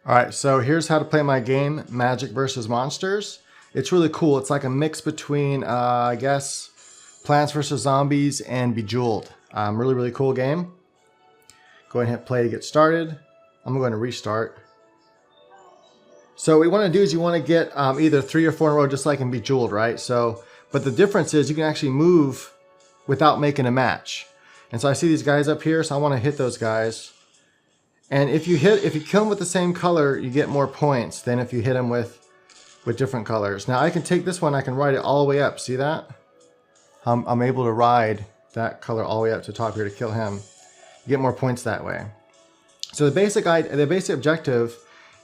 Alright, so here's how to play my game, Magic versus Monsters. It's really cool. It's like a mix between, I guess, Plants vs. Zombies and Bejeweled. Really cool game. Go ahead and hit play to get started. I'm going to restart. So what you want to do is you want to get either 3 or 4 in a row, just like in Bejeweled, right? So, but the difference is you can actually move without making a match. And so I see these guys up here, so I want to hit those guys. And if you kill them with the same color, you get more points than if you hit them with different colors. Now I can take this one, I can ride it all the way up. See that? I'm able to ride that color all the way up to the top here to kill him. You get more points that way. So the basic objective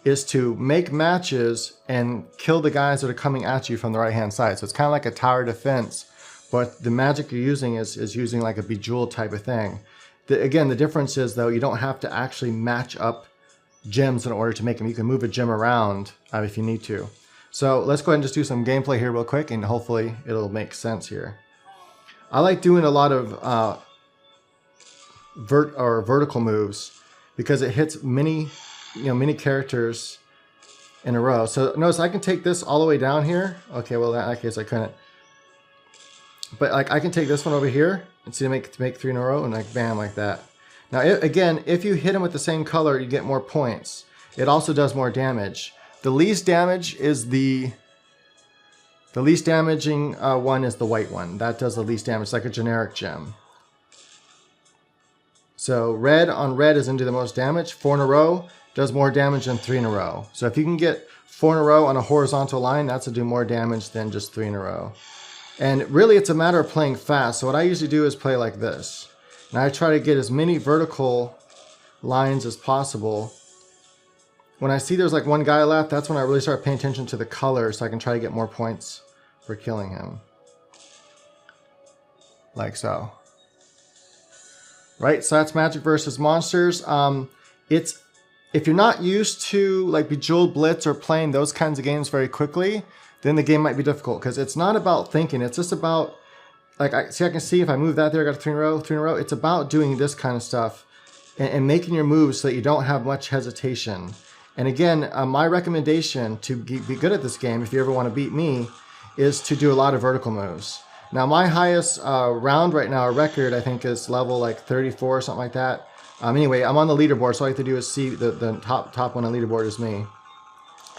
is to make matches and kill the guys that are coming at you from the right hand side. So it's kind of like a tower defense, but the magic you're using is using like a Bejeweled type of thing. Again, the difference is, though, you don't have to actually match up gems in order to make them. You can move a gem around if you need to. So let's go ahead and just do some gameplay here real quick, and hopefully it'll make sense here. I like doing a lot of vertical moves because it hits many characters in a row. So notice I can take this all the way down here. Okay, well in that case I couldn't. But like I can take this one over here and see to make 3 in a row and like bam, like that. Now again, if you hit them with the same color, you get more points. It also does more damage. The least damage is the least damaging one is the white one. That does the least damage. It's like a generic gem. So red on red is going to do the most damage. 4 in a row does more damage than 3 in a row. So if you can get 4 in a row on a horizontal line, that's to do more damage than just 3 in a row. And really it's a matter of playing fast. So what I usually do is play like this. And I try to get as many vertical lines as possible. When I see there's like one guy left, that's when I really start paying attention to the color so I can try to get more points for killing him. Like so. Right, so that's Magic versus Monsters. If you're not used to like Bejeweled, Blitz, or playing those kinds of games very quickly, then the game might be difficult because it's not about thinking. It's just about, like, I can see if I move that there, I got a 3 in a row. It's about doing this kind of stuff and making your moves so that you don't have much hesitation. And again, my recommendation to be good at this game, if you ever want to beat me, is to do a lot of vertical moves. Now my highest round right now, record, I think is level like 34 or something like that. Anyway, I'm on the leaderboard, so all I have to do is see the top one on the leaderboard is me.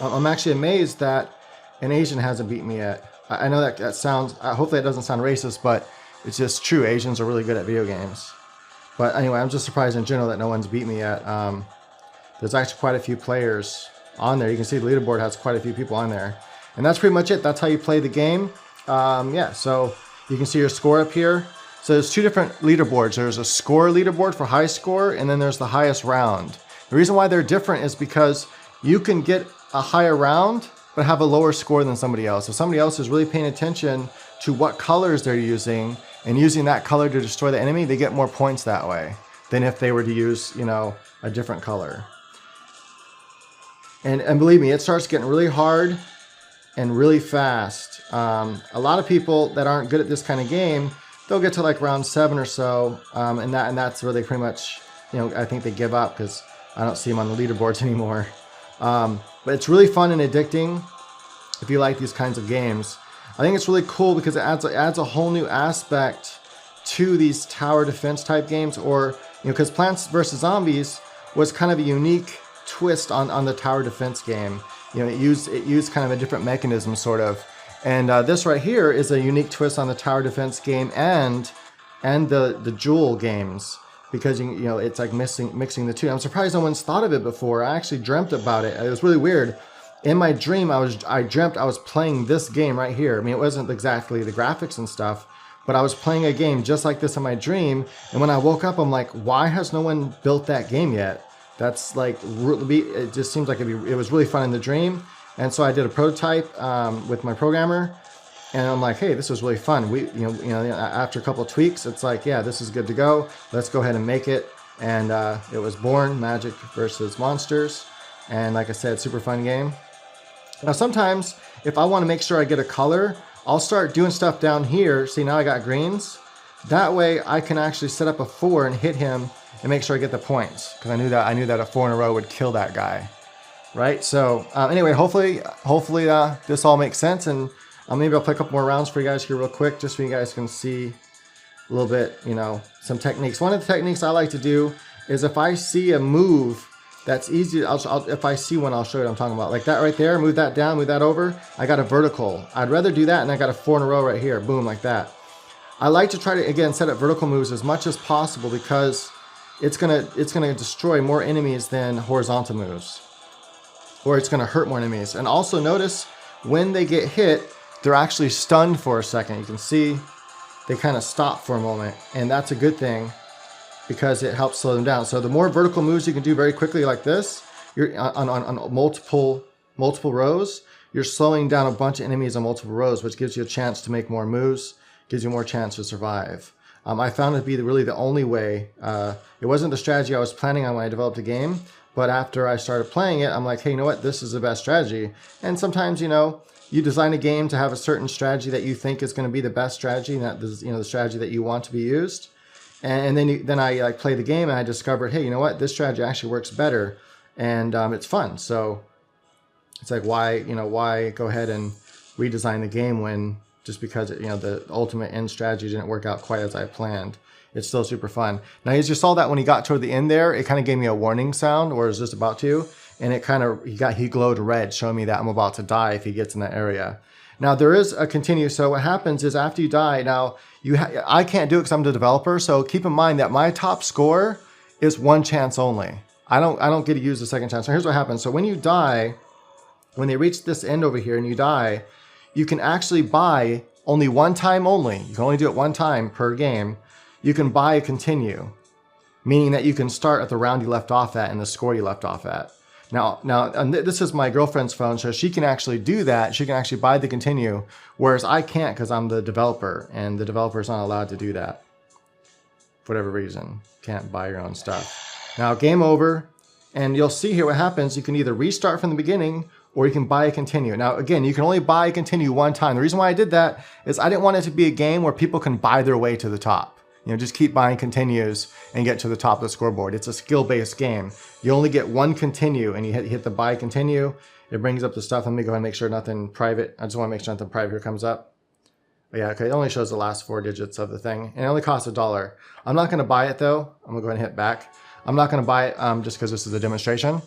I'm actually amazed that an Asian hasn't beat me yet. I know that sounds, hopefully it doesn't sound racist, but it's just true. Asians are really good at video games. But anyway, I'm just surprised in general that no one's beat me yet. There's actually quite a few players on there. You can see the leaderboard has quite a few people on there. And that's pretty much it. That's how you play the game. Yeah, so you can see your score up here. So there's 2 different leaderboards. There's a score leaderboard for high score, and then there's the highest round. The reason why they're different is because you can get a higher round, but have a lower score than somebody else. If somebody else is really paying attention to what colors they're using, and using that color to destroy the enemy, they get more points that way than if they were to use, a different color. And believe me, it starts getting really hard and really fast. A lot of people that aren't good at this kind of game, they'll get to like round 7 or so, and that's where they pretty much, I think they give up because I don't see them on the leaderboards anymore. But it's really fun and addicting if you like these kinds of games. I think it's really cool because it adds a whole new aspect to these tower defense type games, or because Plants vs. Zombies was kind of a unique twist on the tower defense game. It used kind of a different mechanism sort of, and this right here is a unique twist on the tower defense game and the Jewel games, because it's like mixing the two. I'm surprised no one's thought of it before. I actually dreamt about it. It was really weird. In my dream, I dreamt I was playing this game right here. I mean, it wasn't exactly the graphics and stuff, but I was playing a game just like this in my dream. And when I woke up, I'm like, why has no one built that game yet? That's like, it just seems like it was really fun in the dream. And so I did a prototype with my programmer, and I'm like, hey, this was really fun. After a couple of tweaks, it's like, yeah, this is good to go. Let's go ahead and make it. And it was born, Magic versus Monsters. And like I said, super fun game. Now sometimes, if I want to make sure I get a color, I'll start doing stuff down here. See, now I got greens. That way I can actually set up a 4 and hit him and make sure I get the points, because I knew that a 4 in a row would kill that guy. right? So anyway, hopefully this all makes sense, and maybe I'll play a couple more rounds for you guys here real quick, just so you guys can see a little bit, some techniques. One of the techniques I like to do is if I see a move that's easy, if I see one, I'll show you what I'm talking about. Like that right there, move that down, move that over. I got a vertical. I'd rather do that, and I got a 4 in a row right here. Boom, like that. I like to try to, again, set up vertical moves as much as possible because it's gonna destroy more enemies than horizontal moves, or it's gonna hurt more enemies. And also notice when they get hit, they're actually stunned for a second. You can see they kind of stop for a moment, and that's a good thing because it helps slow them down. So the more vertical moves you can do very quickly like this, you're on multiple rows, you're slowing down a bunch of enemies on multiple rows, which gives you a chance to make more moves, gives you more chance to survive. I found it to be really the only way. It wasn't the strategy I was planning on when I developed the game, but after I started playing it, I'm like, hey, you know what? This is the best strategy. And sometimes, you design a game to have a certain strategy that you think is going to be the best strategy, and that is, the strategy that you want to be used. And then I like play the game, and I discovered, hey, you know what? This strategy actually works better, and it's fun. So it's like, why go ahead and redesign the game when just because the ultimate end strategy didn't work out quite as I planned? It's still super fun. Now, as you saw that when he got toward the end there, it kind of gave me a warning sound, or is just about to, and it kind of he glowed red, showing me that I'm about to die if he gets in that area. Now there is a continue. So what happens is after you die, now I can't do it because I'm the developer. So keep in mind that my top score is 1 chance only. I don't get to use the second chance. So here's what happens. So when you die, when they reach this end over here and you die, you can actually buy only 1 time only. You can only do it 1 time per game. You can buy a continue, meaning that you can start at the round you left off at and the score you left off at. Now, and this is my girlfriend's phone, so she can actually do that. She can actually buy the continue, whereas I can't because I'm the developer, and the developer is not allowed to do that for whatever reason. Can't buy your own stuff. Now, game over, and you'll see here what happens. You can either restart from the beginning, or you can buy a continue. Now, again, you can only buy a continue 1 time. The reason why I did that is I didn't want it to be a game where people can buy their way to the top. Just keep buying continues and get to the top of the scoreboard. It's a skill-based game. You only get 1 continue, and you hit the buy continue. It brings up the stuff. Let me go ahead and make sure nothing private. I just want to make sure nothing private here comes up. But yeah, okay, it only shows the last 4 digits of the thing. And it only costs $1. I'm not going to buy it, though. I'm going to go ahead and hit back. I'm not going to buy it just because this is a demonstration.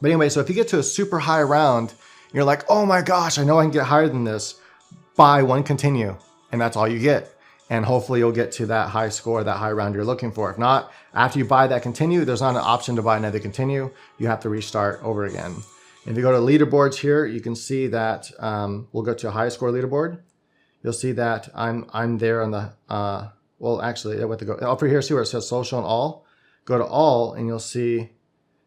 But anyway, so if you get to a super high round, you're like, oh my gosh, I know I can get higher than this. Buy 1 continue, and that's all you get. And hopefully you'll get to that high score, that high round you're looking for. If not, after you buy that continue, there's not an option to buy another continue. You have to restart over again. If you go to leaderboards here, you can see that we'll go to a high score leaderboard. You'll see that I'm there on the, well, actually, I have to go over here, see where it says social and all. Go to all, and you'll see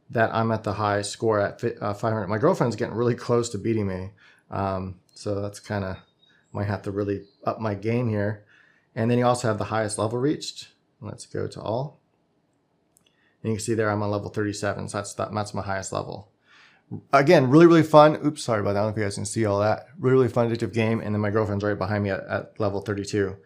that I'm at the high score at 500. My girlfriend's getting really close to beating me. So that's kind of, might have to really up my game here. And then you also have the highest level reached. Let's go to all. And you can see there I'm on level 37. So that's my highest level. Again, really, really fun. Oops, sorry about that. I don't know if you guys can see all that. Really, really fun, addictive game. And then my girlfriend's right behind me at level 32.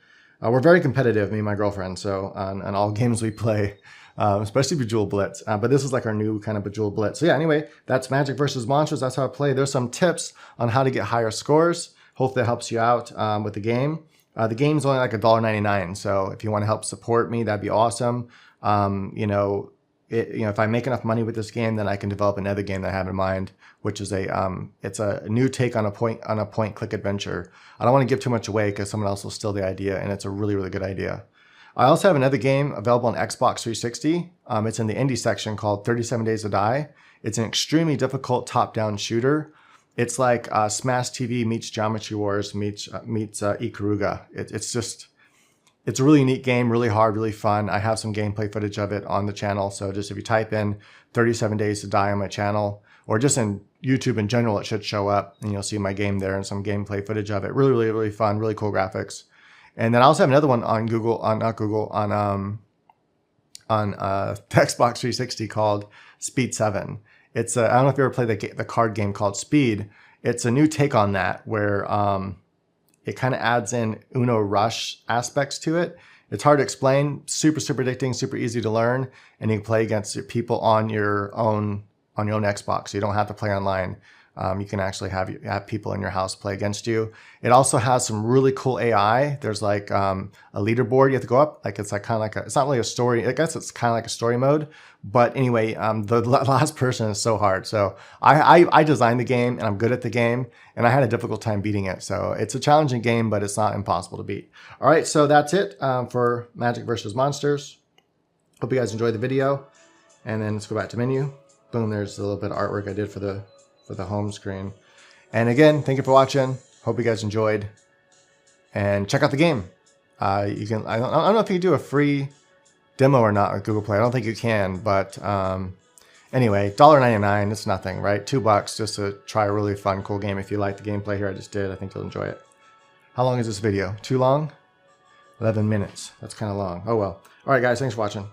We're very competitive, me and my girlfriend. So on all games we play, especially Bejeweled Blitz. But this is like our new kind of Bejeweled Blitz. So yeah, anyway, that's Magic versus Monsters. That's how I play. There's some tips on how to get higher scores. Hopefully that helps you out with the game. The game's only like $1.99, so if you want to help support me, that'd be awesome. If I make enough money with this game, then I can develop another game that I have in mind, which is it's a new take on a point-click adventure. I don't want to give too much away because someone else will steal the idea, and it's a really, really good idea. I also have another game available on Xbox 360. It's in the indie section called 37 Days to Die. It's an extremely difficult top-down shooter. It's like Smash TV meets Geometry Wars meets Ikaruga. It's a really neat game, really hard, really fun. I have some gameplay footage of it on the channel. So just if you type in 37 Days to Die on my channel, or just in YouTube in general, it should show up, and you'll see my game there and some gameplay footage of it. Really, really, really fun, really cool graphics. And then I also have another one on Xbox 360 called Speed 7. It's I don't know if you ever played the card game called Speed. It's a new take on that where it kind of adds in Uno Rush aspects to it. It's hard to explain, super, super addicting, super easy to learn, and you can play against people on your own on your own Xbox. So you don't have to play online. You can actually have people in your house play against you. It also has some really cool AI. There's like a leaderboard you have to go up. Like it's like kind of like it's not really a story. I guess it's kind of like a story mode. But anyway, the last person is so hard. So I designed the game and I'm good at the game, and I had a difficult time beating it. So it's a challenging game, but it's not impossible to beat. All right, so that's it for Magic versus Monsters. Hope you guys enjoyed the video. And then let's go back to menu. Boom, there's a little bit of artwork I did for the home screen. And again, thank you for watching. Hope you guys enjoyed. And check out the game. You can. I don't know if you can do a free demo or not with Google Play. I don't think you can, but anyway, $1.99, it's nothing, right? $2 just to try a really fun, cool game. If you like the gameplay here I just did, I think you'll enjoy it. How long is this video? Too long? 11 minutes. That's kind of long. Oh well. All right, guys, thanks for watching.